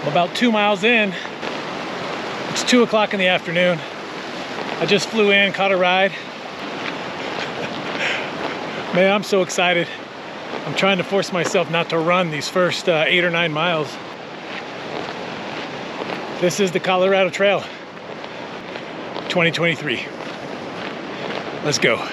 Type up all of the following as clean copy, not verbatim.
About 2 miles in, it's 2 o'clock in the afternoon. I just flew in, caught a ride. Man, I'm so excited. I'm trying to force myself not to run these first 8 or 9 miles. This is the Colorado Trail 2023. Let's go.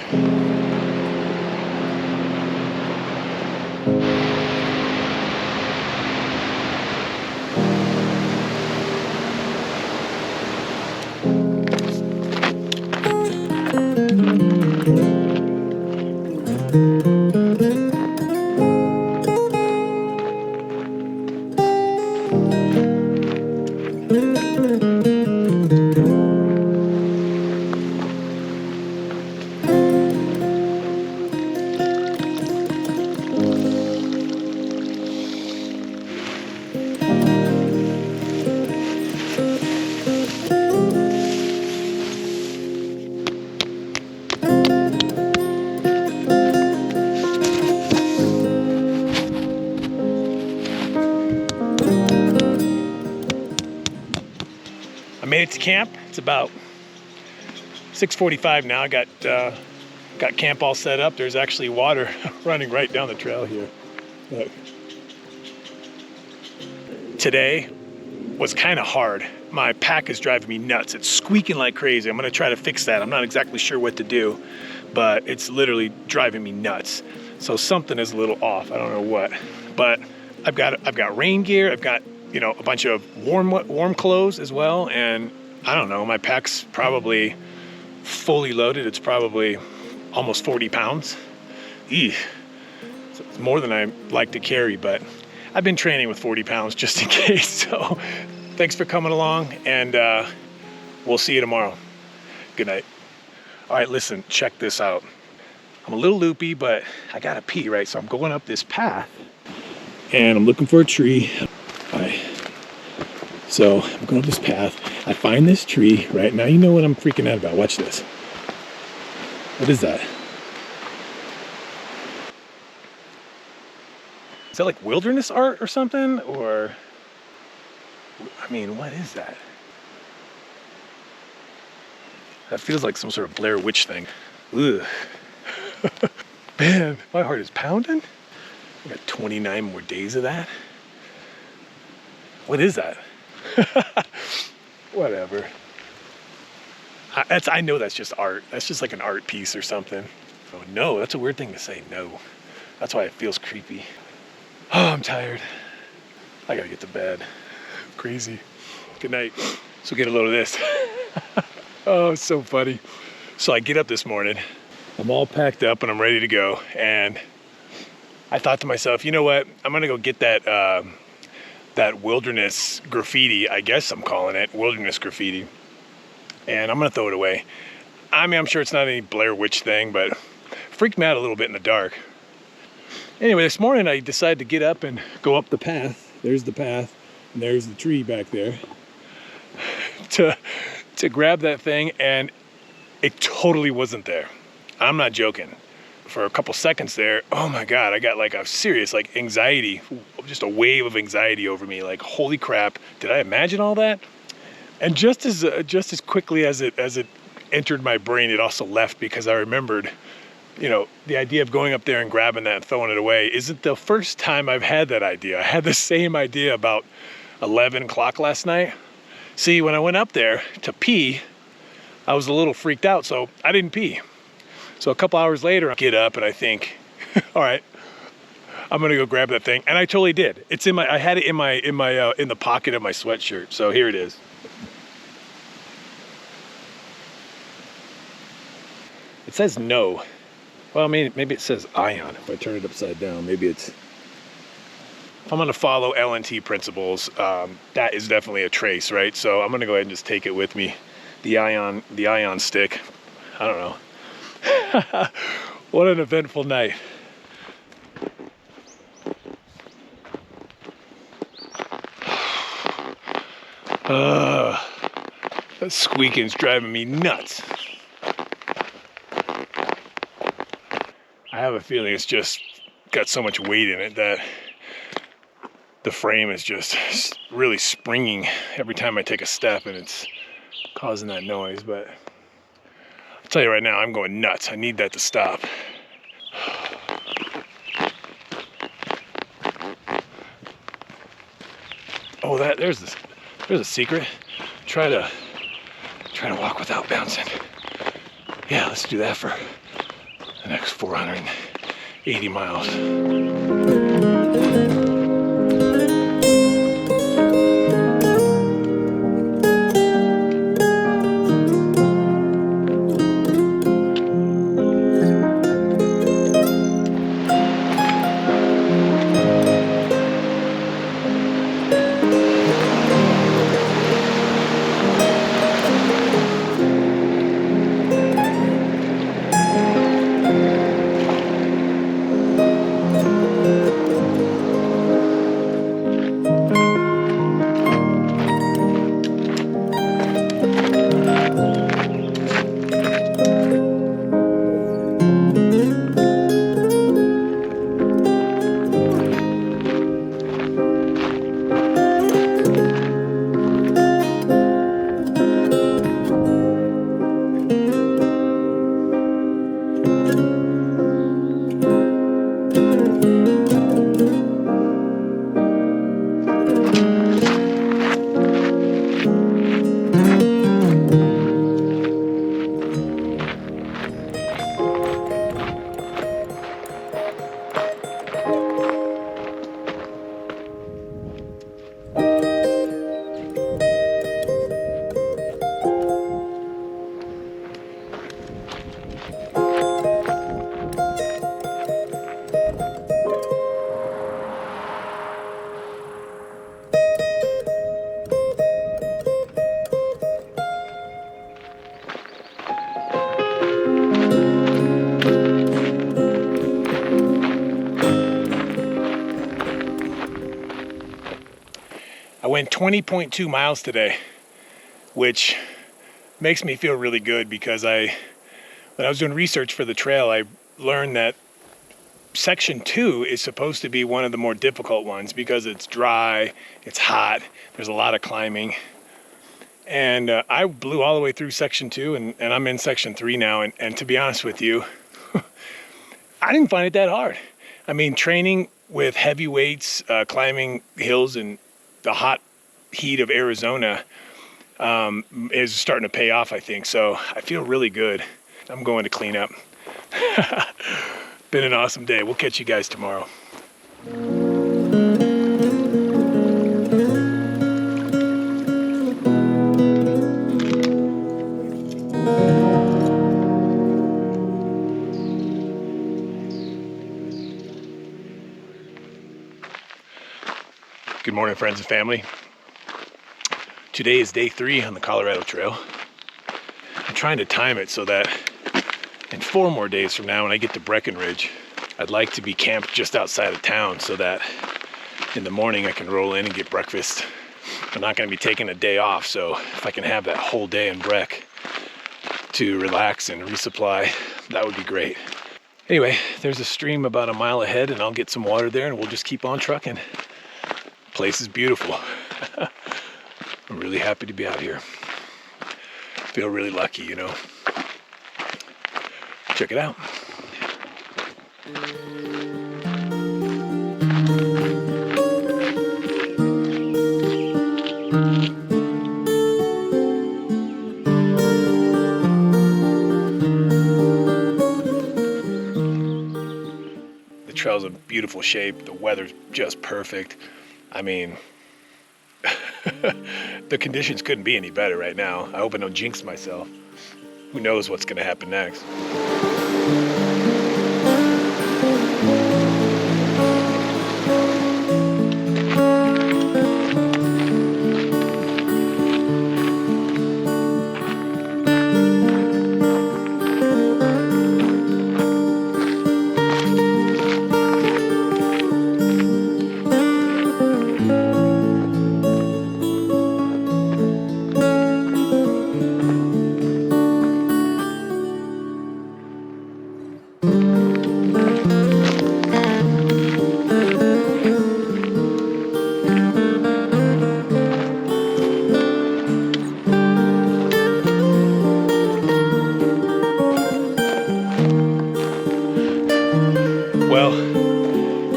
I made it to camp. It's about 6:45 now. I got camp all set up. There's actually water running right down the trail here. Look. Today was kind of hard. My pack is driving me nuts. It's squeaking like crazy. I'm gonna try to fix that. I'm not exactly sure what to do, but it's literally driving me nuts. So something is a little off. I don't know what, but I've got rain gear. I've got, you know, a bunch of warm clothes as well. And I don't know, my pack's probably fully loaded. It's probably almost 40 pounds. Eesh. So it's more than I like to carry, but I've been training with 40 pounds just in case. So thanks for coming along, and we'll see you tomorrow. Good night. All right, listen, check this out. I'm a little loopy, but I gotta pee, right? So I'm going up this path and I'm looking for a tree. All right. So I'm going up this path. I find this tree, right? Now you know what I'm freaking out about. Watch this. What is that? Is that like wilderness art or something? Or, I mean, what is that? That feels like some sort of Blair Witch thing. Ugh. Man, my heart is pounding. I got 29 more days of that. What is that? Whatever. I know that's just art. That's just like an art piece or something. Oh no, that's a weird thing to say, no. That's why it feels creepy. Oh, I'm tired. I gotta get to bed. Crazy. Good night. So get a load of this. Oh, it's so funny. So I get up this morning. I'm all packed up and I'm ready to go. And I thought to myself, you know what? I'm gonna go get that wilderness graffiti, I guess I'm calling it, wilderness graffiti. And I'm gonna throw it away. I mean, I'm sure it's not any Blair Witch thing, but freaked me out a little bit in the dark. Anyway, this morning I decided to get up and go up the path. There's the path, and there's the tree back there. To grab that thing, and it totally wasn't there. I'm not joking. For a couple seconds there, oh my God, I got like a serious like anxiety, just a wave of anxiety over me. Like, holy crap, did I imagine all that? And just as quickly as it entered my brain, it also left, because I remembered, you know, the idea of going up there and grabbing that and throwing it away isn't the first time I've had that idea. I had the same idea about 11 o'clock last night. See, when I went up there to pee, I was a little freaked out, so I didn't pee. So a couple hours later, I get up and I think, all right, I'm gonna go grab that thing, and I totally did. It's in my, I had it in the pocket of my sweatshirt. So here it is. It says no. Well, I mean, maybe it says ion. If I turn it upside down, maybe it's. If I'm gonna follow L&T principles, that is definitely a trace, right? So I'm gonna go ahead and just take it with me. The ion stick. I don't know. What an eventful night. That squeaking's driving me nuts. I have a feeling it's just got so much weight in it that the frame is just really springing every time I take a step, and it's causing that noise. But I'll tell you right now, I'm going nuts. I need that to stop. Oh, there's a secret. Try to walk without bouncing. Yeah, let's do that for the next 480 miles. I went 20.2 miles today, which makes me feel really good because when I was doing research for the trail, I learned that section 2 is supposed to be one of the more difficult ones because it's dry, it's hot, there's a lot of climbing. And I blew all the way through section 2 and I'm in section 3 now. And to be honest with you, I didn't find it that hard. I mean, training with heavy weights, climbing hills in the hot heat of Arizona is starting to pay off, I think. So I feel really good. I'm going to clean up. Been an awesome day. We'll catch you guys tomorrow. Good morning, friends and family. Today is day 3 on the Colorado Trail. I'm trying to time it so that in 4 more days from now, when I get to Breckenridge, I'd like to be camped just outside of town so that in the morning I can roll in and get breakfast. I'm not going to be taking a day off, so if I can have that whole day in Breck to relax and resupply, that would be great. Anyway, there's a stream about a mile ahead, and I'll get some water there and we'll just keep on trucking. Place is beautiful. I'm really happy to be out here. Feel really lucky, you know. Check it out. The trail's in beautiful shape. The weather's just perfect. I mean, the conditions couldn't be any better right now. I hope I don't jinx myself. Who knows what's going to happen next?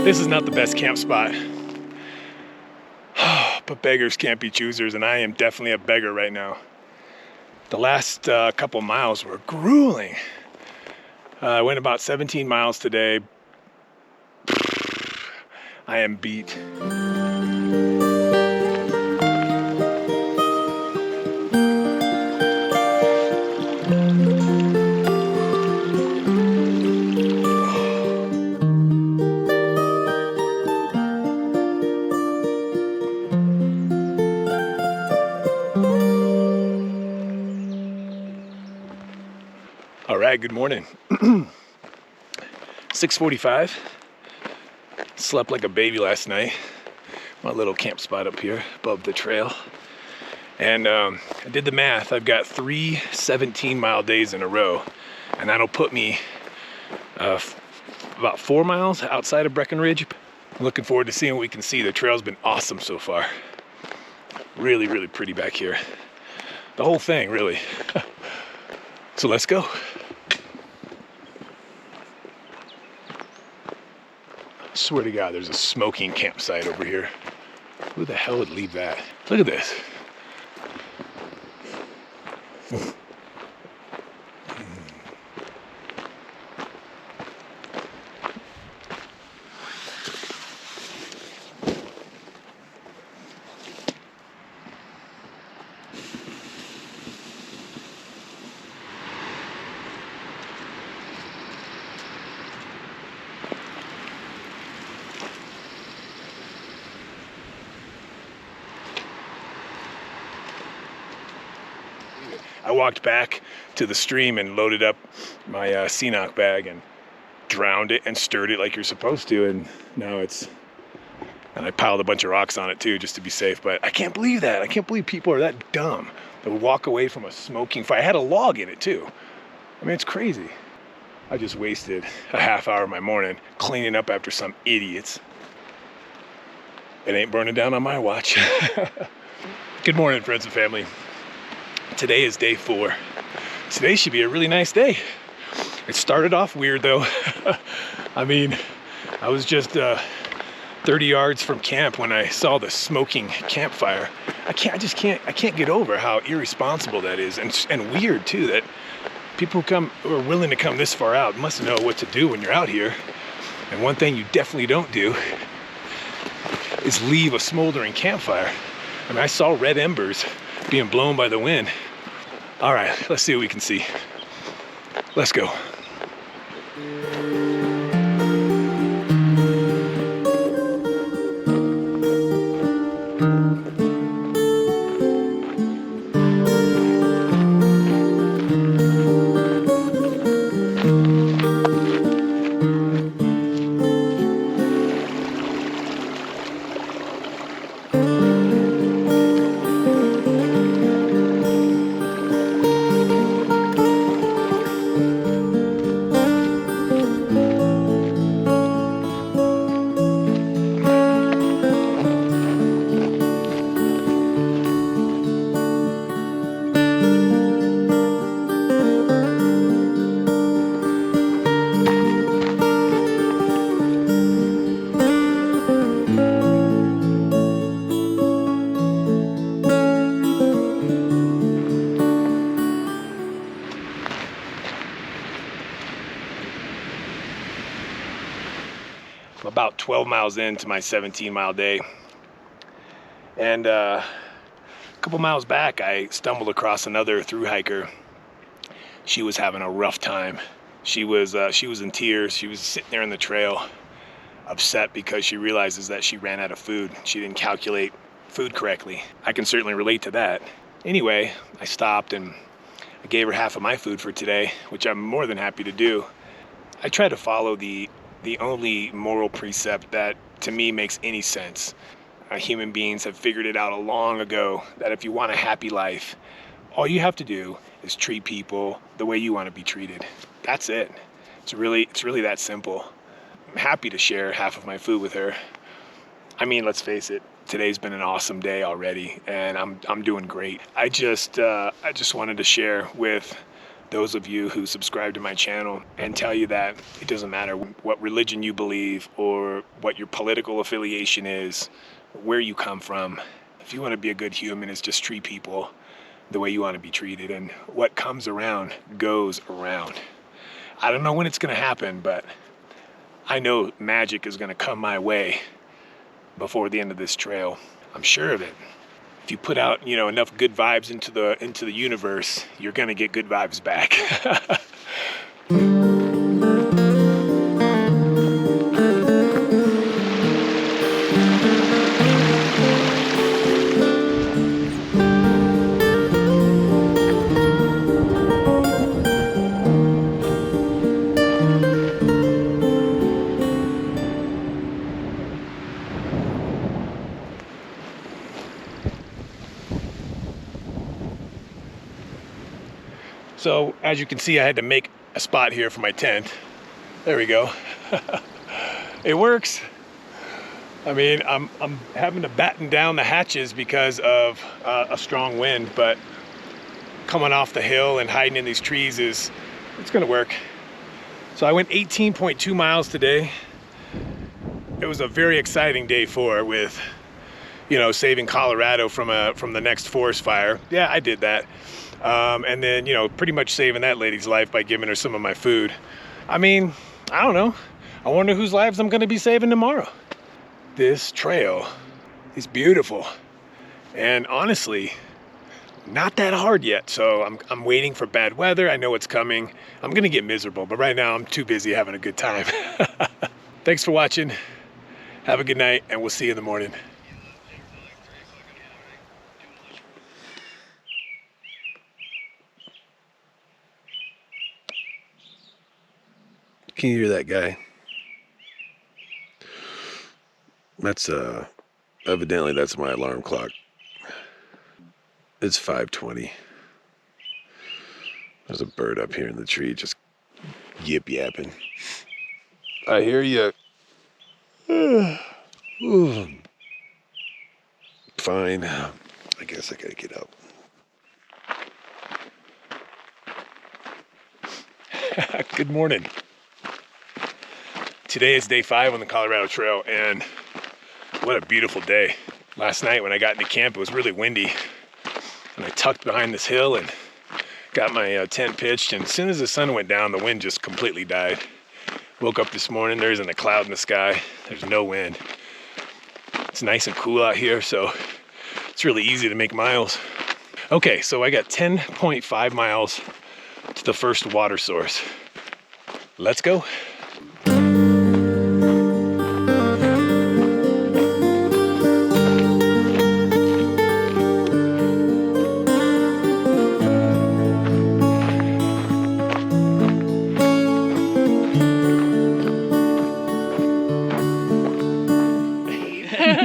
This is not the best camp spot. But beggars can't be choosers, and I am definitely a beggar right now. The last couple miles were grueling. I went about 17 miles today. I am beat. All right, good morning. 6:45. Slept like a baby last night. My little camp spot up here above the trail. And I did the math. I've got 3 17-mile days in a row. And that'll put me about 4 miles outside of Breckenridge. I'm looking forward to seeing what we can see. The trail's been awesome so far. Really, really pretty back here. The whole thing, really. So let's go. I swear to God, there's a smoking campsite over here. Who the hell would leave that? Look at this. I walked back to the stream and loaded up my CNOC bag and drowned it and stirred it like you're supposed to, and now and I piled a bunch of rocks on it too, just to be safe. But I can't believe that. I can't believe people are that dumb. They would walk away from a smoking fire. I had a log in it too. I mean, it's crazy. I just wasted a half hour of my morning cleaning up after some idiots. It ain't burning down on my watch. Good morning, friends and family. Today is day 4. Today should be a really nice day. It started off weird though. I mean, I was just 30 yards from camp when I saw the smoking campfire. I can't get over how irresponsible that is, and weird too, that people who are willing to come this far out must know what to do when you're out here. And one thing you definitely don't do is leave a smoldering campfire. I mean, I saw red embers being blown by the wind. All right, let's see what we can see. Let's go. I'm about 12 miles into my 17-mile day. And a couple miles back, I stumbled across another thru hiker. She was having a rough time. She was in tears. She was sitting there in the trail, upset because she realizes that she ran out of food. She didn't calculate food correctly. I can certainly relate to that. Anyway, I stopped and I gave her half of my food for today, which I'm more than happy to do. I try to follow the only moral precept that to me makes any sense. Human beings have figured it out long ago that if you want a happy life, all you have to do is treat people the way you want to be treated. That's it. It's really that simple. I'm happy to share half of my food with her. I mean, let's face it, today's been an awesome day already, and I'm doing great. I just wanted to share with those of you who subscribe to my channel and tell you that it doesn't matter what religion you believe or what your political affiliation is, where you come from. If you want to be a good human, is just treat people the way you want to be treated, and what comes around goes around. I don't know when it's going to happen, but I know magic is going to come my way before the end of this trail. I'm sure of it. If you put out, enough good vibes into the universe, you're going to get good vibes back. So as you can see, I had to make a spot here for my tent. There we go. It works. I mean, I'm having to batten down the hatches because of a strong wind, but coming off the hill and hiding in these trees it's gonna work. So I went 18.2 miles today. It was a very exciting day 4 with, saving Colorado from the next forest fire. Yeah, I did that. And then, pretty much saving that lady's life by giving her some of my food. I mean, I don't know. I wonder whose lives I'm going to be saving tomorrow. This trail is beautiful. And honestly, not that hard yet. So I'm waiting for bad weather. I know it's coming. I'm going to get miserable, but right now I'm too busy having a good time. Thanks for watching. Have a good night, and we'll see you in the morning. Can you hear that guy? That's evidently that's my alarm clock. It's 5:20. There's a bird up here in the tree just yip yapping. I hear you. Fine. I guess I gotta get up. Good morning. Today is day 5 on the Colorado Trail, and what a beautiful day. Last night when I got into camp, it was really windy, and I tucked behind this hill and got my tent pitched, and as soon as the sun went down, the wind just completely died. Woke up this morning, there isn't a cloud in the sky, there's no wind. It's nice and cool out here, so it's really easy to make miles. Okay, so I got 10.5 miles to the first water source. Let's go.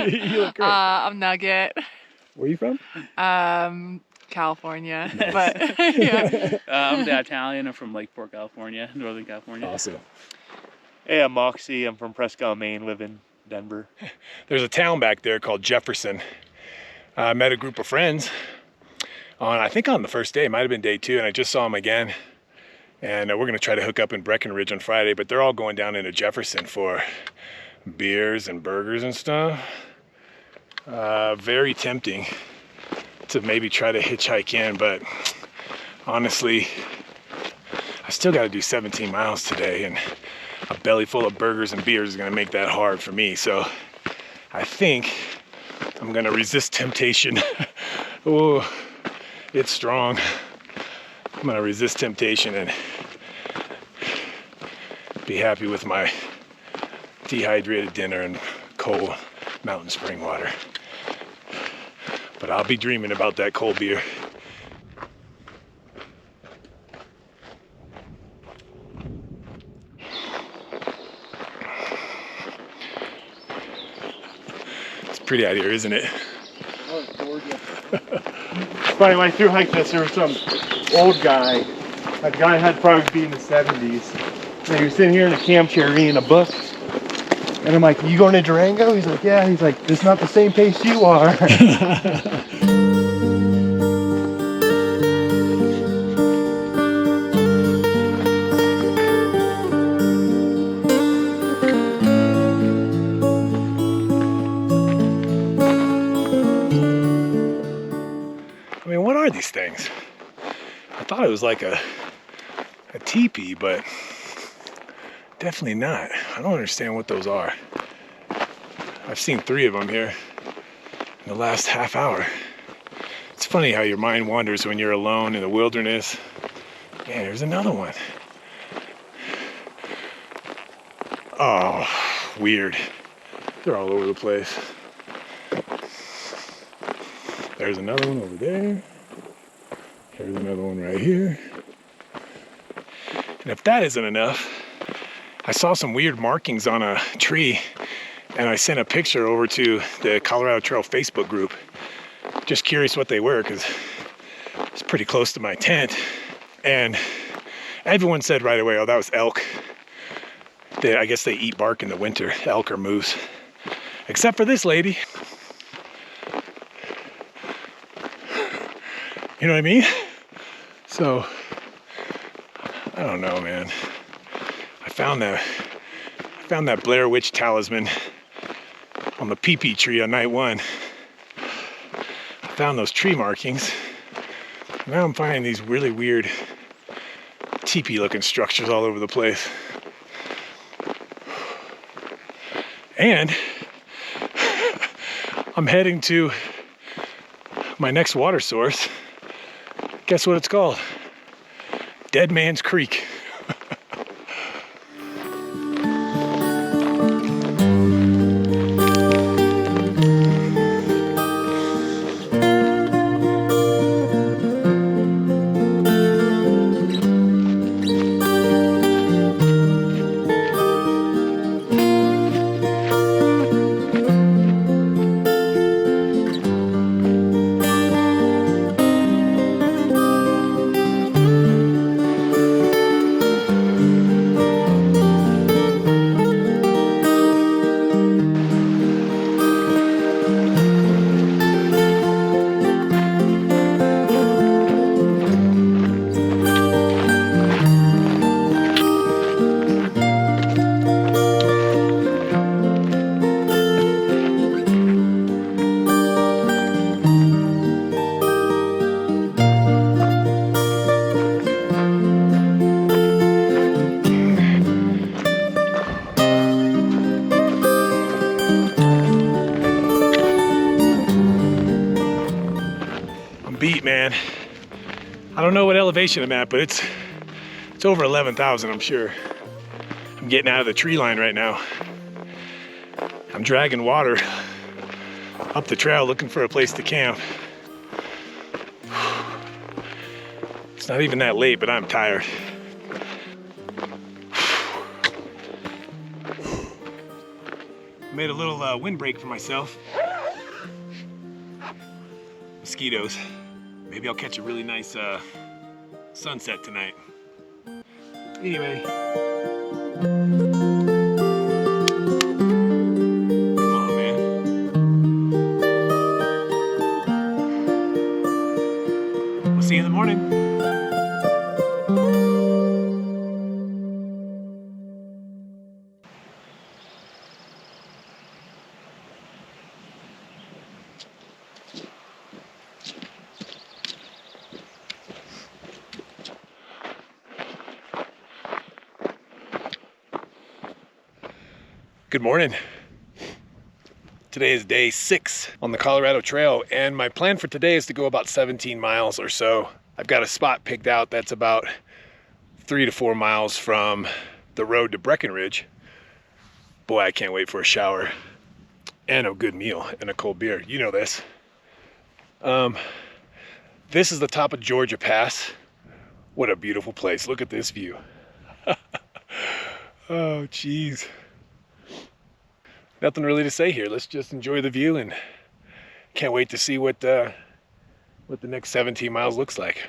You look great. I'm Nugget. Where are you from? California. Nice. But yeah. I'm the Italian. I'm from Lakeport, California, Northern California. Awesome. Hey, I'm Moxie. I'm from Prescott, Maine, live in Denver. There's a town back there called Jefferson. I met a group of friends I think on the first day, it might have been day 2, and I just saw them again. And we're gonna try to hook up in Breckenridge on Friday, but they're all going down into Jefferson for beers and burgers and stuff. Very tempting to maybe try to hitchhike in, but honestly, I still got to do 17 miles today, and a belly full of burgers and beers is going to make that hard for me. So I think I'm going to resist temptation. Oh, it's strong. I'm going to resist temptation and be happy with my dehydrated dinner and cold mountain spring water. But I'll be dreaming about that cold beer. It's pretty out here, isn't it? Oh, it's gorgeous. Funny, when I through hiked this, there was some old guy. That guy had probably be in the 70s. And he was sitting here in a camp chair reading a book. And I'm like, you going to Durango? He's like, yeah. He's like, it's not the same pace you are. things. I thought it was like a teepee, but definitely not. I don't understand what those are. I've seen 3 of them here in the last half hour. It's funny how your mind wanders when you're alone in the wilderness. Man, there's another one. Oh, weird. They're all over the place. There's another one over there. There's another one right here. And if that isn't enough, I saw some weird markings on a tree, and I sent a picture over to the Colorado Trail Facebook group. Just curious what they were, because it's pretty close to my tent. And everyone said right away, oh, that was elk. I guess they eat bark in the winter, elk or moose. Except for this lady. You know what I mean? So, I don't know, man. I found that Blair Witch talisman on the peepee tree on night 1. I found those tree markings. Now I'm finding these really weird teepee looking structures all over the place. And I'm heading to my next water source. Guess what it's called? Dead Man's Creek. Beat, man. I don't know what elevation I'm at, but it's over 11,000, I'm sure. I'm getting out of the tree line right now. I'm dragging water up the trail looking for a place to camp. It's not even that late, but I'm tired. Made a little windbreak for myself. Mosquitoes. Maybe I'll catch a really nice sunset tonight. Anyway. Come on, man. We'll see you in the morning. Good morning. Today is day 6 on the Colorado Trail, and my plan for today is to go about 17 miles or so. I've got a spot picked out that's about 3 to 4 miles from the road to Breckenridge. Boy, I can't wait for a shower and a good meal and a cold beer. You know this. This is the top of Georgia Pass. What a beautiful place. Look at this view. Oh, geez. Nothing really to say here. Let's just enjoy the view, and can't wait to see what the next 17 miles looks like.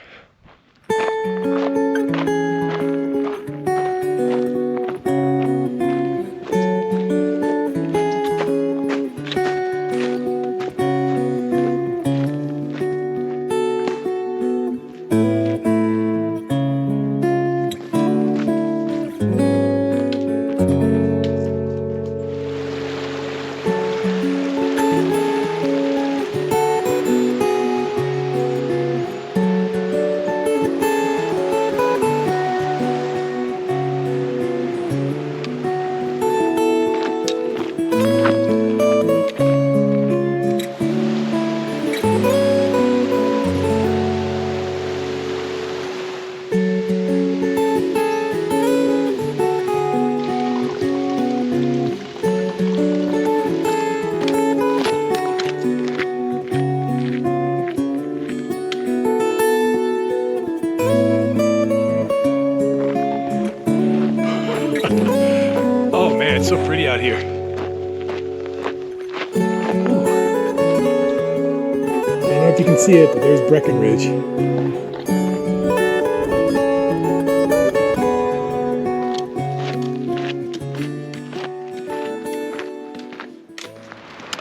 It's so pretty out here. I don't know if you can see it, but there's Breckenridge.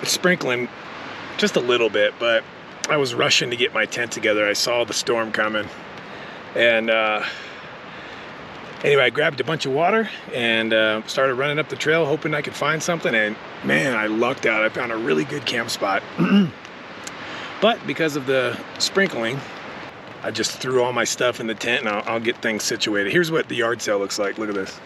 It's sprinkling just a little bit, but I was rushing to get my tent together. I saw the storm coming. And anyway, I grabbed a bunch of water and started running up the trail, hoping I could find something. And man, I lucked out. I found a really good camp spot. But because of the sprinkling, I just threw all my stuff in the tent and I'll get things situated. Here's what the yard sale looks like. Look at this.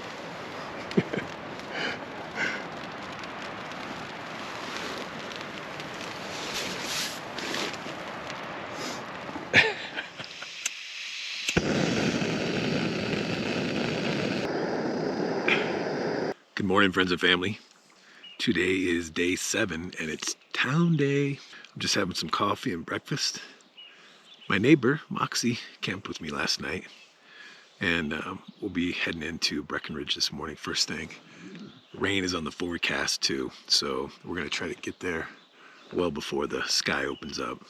Good morning, friends and family. Today is day 7 and it's town day. I'm just having some coffee and breakfast. My neighbor, Moxie, camped with me last night and we'll be heading into Breckenridge this morning first thing. Rain is on the forecast too, so we're gonna try to get there well before the sky opens up.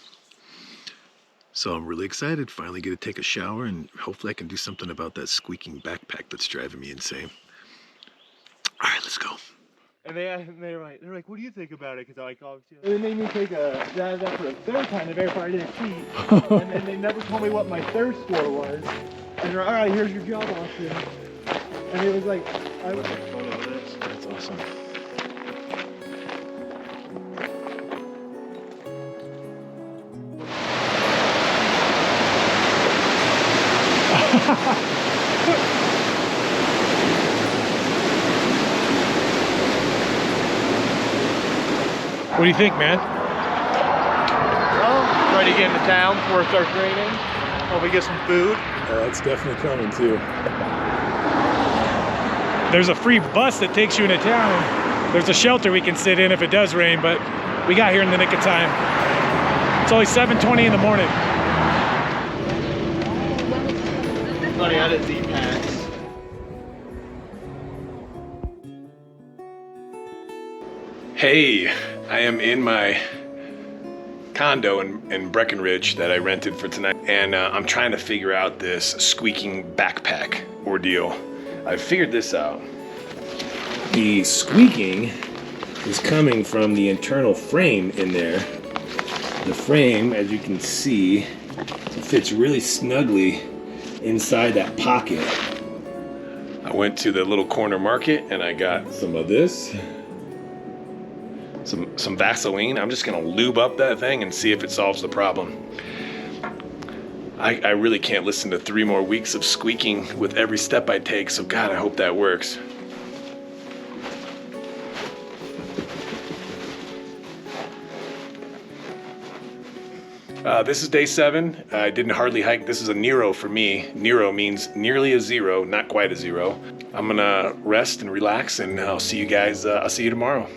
So I'm really excited, finally get to take a shower and hopefully I can do something about that squeaking backpack that's driving me insane. All right, let's go. And they're like, what do you think about it? Because I called you. And they made me take a that for a third time to verify I didn't cheat. And then they never told me what my third score was. And they're like, all right, here's your job option. And it was like, I was like, photo of this. That's awesome. What do you think, man? Well, ready to get into town before it starts raining. Hope we get some food. That's definitely coming too. There's a free bus that takes you into town. There's a shelter we can sit in if it does rain, but we got here in the nick of time. It's only 7:20 in the morning. Buddy, I did Z-Packs. Hey, I am in my condo in Breckenridge that I rented for tonight, and I'm trying to figure out this squeaking backpack ordeal. I've figured this out. The squeaking is coming from the internal frame in there. The frame, as you can see, it fits really snugly inside that pocket. I went to the little corner market and I got some of this. Some Vaseline. I'm just gonna lube up that thing and see if it solves the problem. I really can't listen to 3 more weeks of squeaking with every step I take, so God, I hope that works. This is day 7. I didn't hardly hike. This is a Nero for me. Nero means nearly a 0, not quite a 0. I'm gonna rest and relax, and I'll see you guys, I'll see you tomorrow.